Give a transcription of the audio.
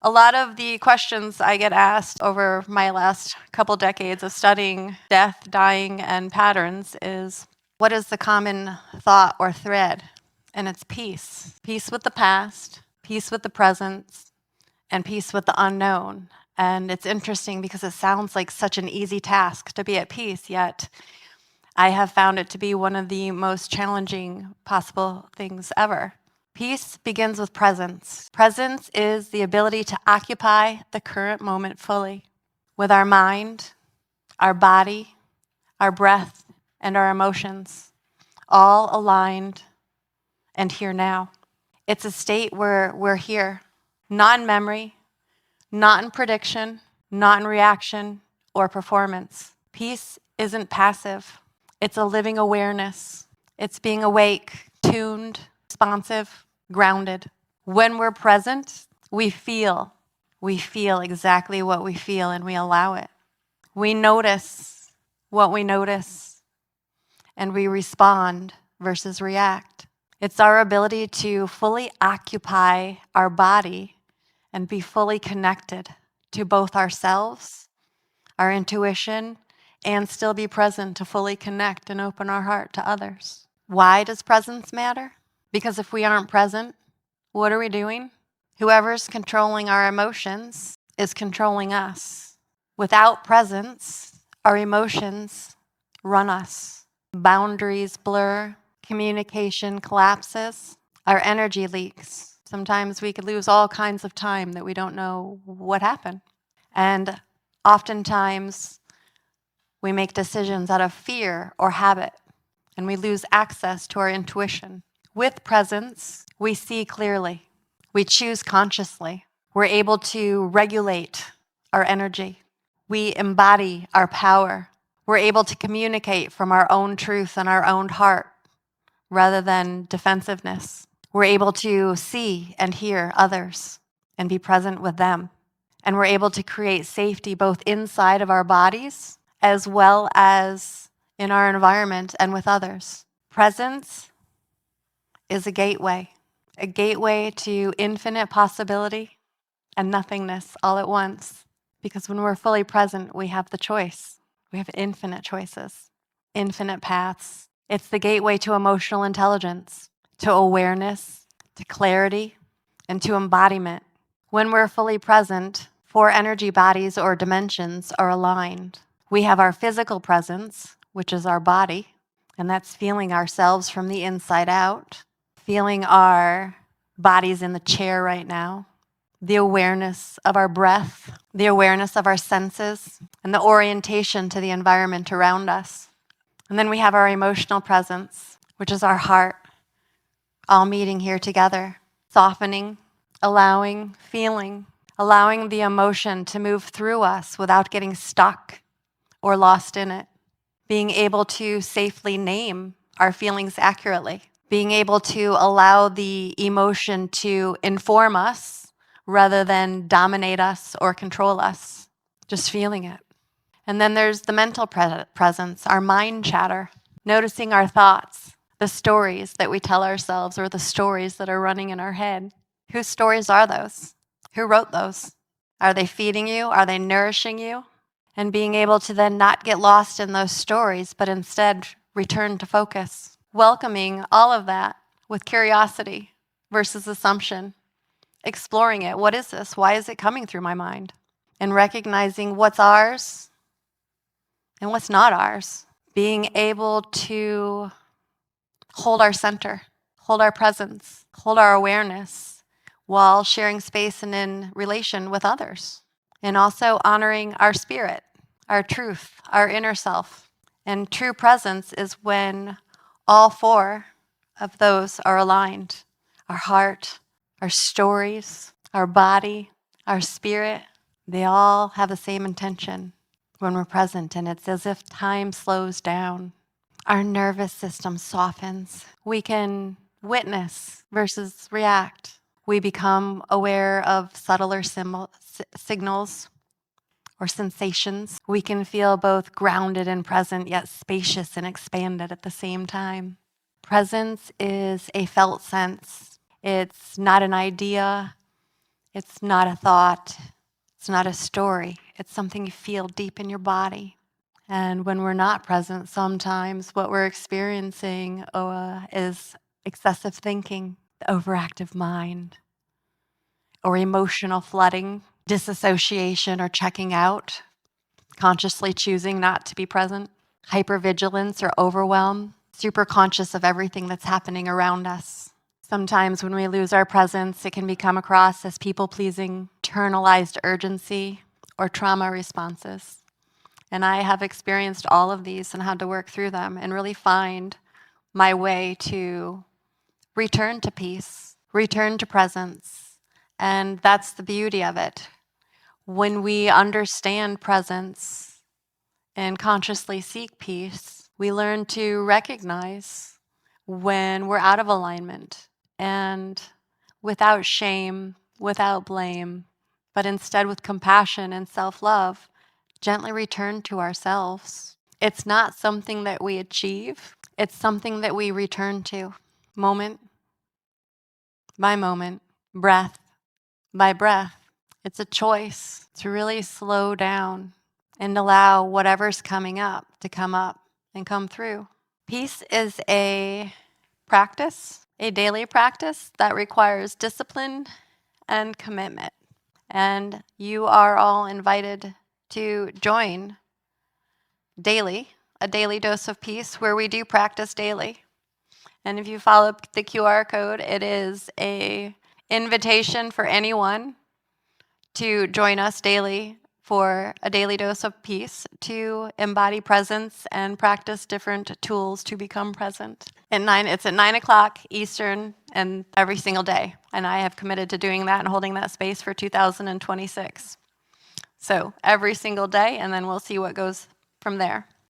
A lot of the questions I get asked over my last couple decades of studying death, dying, and patterns is what is the common thought or thread? And it's peace. Peace with the past, peace with the present, and peace with the unknown. And it's interesting because it sounds like such an easy task to be at peace, yet I have found it to be one of the most challenging possible things ever. Peace begins with presence. Presence is the ability to occupy the current moment fully with our mind, our body, our breath, and our emotions, all aligned and here now. It's a state where we're here, not in memory, not in prediction, not in reaction or performance. Peace isn't passive, it's a living awareness. It's being awake, tuned, responsive, grounded. When we're present, we feel. We feel exactly what we feel and we allow it. We notice what we notice and we respond versus react. It's our ability to fully occupy our body and be fully connected to both ourselves, our intuition, and still be present to fully connect and open our heart to others. Why does presence matter? Because if we aren't present, what are we doing? Whoever's controlling our emotions is controlling us. Without presence, our emotions run us. Boundaries blur, communication collapses, our energy leaks. Sometimes we could lose all kinds of time that we don't know what happened. And oftentimes, we make decisions out of fear or habit, and we lose access to our intuition. With presence, we see clearly. We choose consciously. We're able to regulate our energy. We embody our power. We're able to communicate from our own truth and our own heart rather than defensiveness. We're able to see and hear others and be present with them. And we're able to create safety both inside of our bodies as well as in our environment and with others. Presence is a gateway to infinite possibility and nothingness all at once. Because when we're fully present, we have the choice. We have infinite choices, infinite paths. It's the gateway to emotional intelligence, to awareness, to clarity, and to embodiment. When we're fully present, 4 energy bodies or dimensions are aligned. We have our physical presence, which is our body, and that's feeling ourselves from the inside out, feeling our bodies in the chair right now, the awareness of our breath, the awareness of our senses, and the orientation to the environment around us. And then we have our emotional presence, which is our heart, all meeting here together, softening, allowing, feeling, allowing the emotion to move through us without getting stuck or lost in it, being able to safely name our feelings accurately, being able to allow the emotion to inform us rather than dominate us or control us, just feeling it. And then there's the mental presence, our mind chatter, noticing our thoughts, the stories that we tell ourselves or the stories that are running in our head. Whose stories are those? Who wrote those? Are they feeding you? Are they nourishing you? And being able to then not get lost in those stories, but instead return to focus. Welcoming all of that with curiosity versus assumption. Exploring it. What is this? Why is it coming through my mind? And recognizing what's ours and what's not ours. Being able to hold our center, hold our presence, hold our awareness while sharing space and in relation with others. And also honoring our spirit, our truth, our inner self. And true presence is when all 4 of those are aligned. Our heart, our stories, our body, our spirit, they all have the same intention when we're present, and it's as if time slows down. Our nervous system softens. We can witness versus react. We become aware of subtler signals or sensations. We can feel both grounded and present, yet spacious and expanded at the same time. Presence is a felt sense. It's not an idea. It's not a thought. It's not a story. It's something you feel deep in your body. And when we're not present, sometimes what we're experiencing is excessive thinking, the overactive mind, or emotional flooding, disassociation or checking out, consciously choosing not to be present, hypervigilance or overwhelm, super conscious of everything that's happening around us. Sometimes when we lose our presence, it can become across as people-pleasing, internalized urgency, or trauma responses. And I have experienced all of these and had to work through them and really find my way to return to peace, return to presence. And that's the beauty of it. When we understand presence and consciously seek peace, we learn to recognize when we're out of alignment and without shame, without blame, but instead with compassion and self-love, gently return to ourselves. It's not something that we achieve. It's something that we return to moment by moment, breath by breath. It's a choice to really slow down and allow whatever's coming up to come up and come through. Peace is a practice, a daily practice that requires discipline and commitment. And you are all invited to join daily, a daily dose of peace where we do practice daily. And if you follow the QR code, it is an invitation for anyone to join us daily for a daily dose of peace, to embody presence and practice different tools to become present. It's at 9 o'clock Eastern and every single day. And I have committed to doing that and holding that space for 2026. So every single day, and then we'll see what goes from there.